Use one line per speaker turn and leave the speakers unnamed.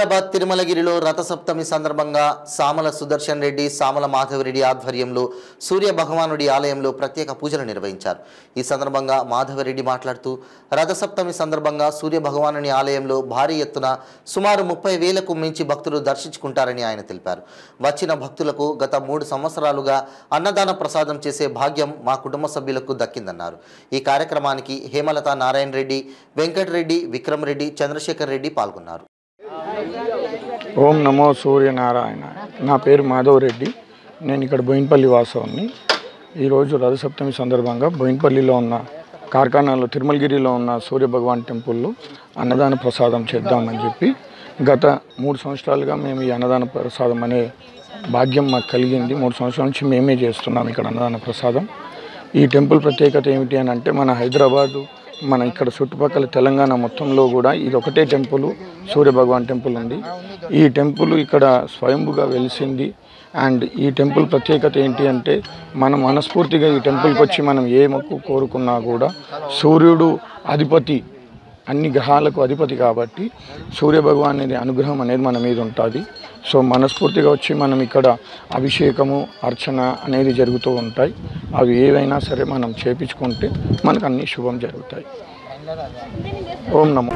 హైదరాబాద్ తిరుమలగిరిలో రథసప్తమి సందర్భంగా సామల సుదర్శన్ రెడ్డి, సామల మాధవరెడ్డి ఆధ్వర్యంలో సూర్య భగవానుడి ఆలయంలో ప్రత్యేక పూజలు నిర్వహించారు. ఈ సందర్భంగా మాధవరెడ్డి మాట్లాడుతూ రథసప్తమి సందర్భంగా సూర్య భగవానుని ఆలయంలో భారీ ఎత్తున సుమారు 30,000కు మించి భక్తులు దర్శించుకుంటారని ఆయన తెలిపారు. వచ్చిన భక్తులకు గత 3 సంవత్సరాలుగా అన్నదాన ప్రసాదం చేసే భాగ్యం మా కుటుంబ సభ్యులకు దక్కిందన్నారు. ఈ కార్యక్రమానికి హేమలత నారాయణ రెడ్డి, వెంకటరెడ్డి, విక్రమ్ రెడ్డి, చంద్రశేఖర్ రెడ్డి పాల్గొన్నారు.
ఓం నమో సూర్యనారాయణ. నా పేరు మాధవ్ రెడ్డి. నేను ఇక్కడ బోయిన్పల్లి వాసవాన్ని. ఈరోజు రథసప్తమి సందర్భంగా బోయిన్పల్లిలో ఉన్న కార్ఖానాలో తిరుమలగిరిలో ఉన్న సూర్య భగవాన్ టెంపుల్లో అన్నదాన ప్రసాదం చేద్దామని చెప్పి గత 3 సంవత్సరాలుగా మేము ఈ అన్నదాన ప్రసాదం అనే భాగ్యం మాకు కలిగింది. 3 సంవత్సరాల నుంచి మేమే చేస్తున్నాం ఇక్కడ అన్నదాన ప్రసాదం. ఈ టెంపుల్ ప్రత్యేకత ఏమిటి అని అంటే మన హైదరాబాదు, మన ఇక్కడ చుట్టుపక్కల తెలంగాణ మొత్తంలో కూడా ఇది ఒకటే టెంపుల్, సూర్య భగవాన్ టెంపుల్ ఉంది. ఈ టెంపుల్ ఇక్కడ స్వయంభుగా వెలిసింది. అండ్ ఈ టెంపుల్ ప్రత్యేకత ఏంటి అంటే మనం మనస్ఫూర్తిగా ఈ టెంపుల్కి వచ్చి మనం ఏ మొక్కు కోరుకున్నా కూడా సూర్యుడు అధిపతి, అన్ని గ్రహాలకు అధిపతి కాబట్టి సూర్య భగవాన్ అనుగ్రహం అనేది మన మీద ఉంటుంది. సో మనస్ఫూర్తిగా వచ్చి మనం ఇక్కడ అభిషేకము, అర్చన అనేది జరుగుతూ ఉంటాయి. అవి ఏవైనా సరే మనం చేపించుకుంటే మనకు అన్ని శుభం జరుగుతాయి. ఓం నమో.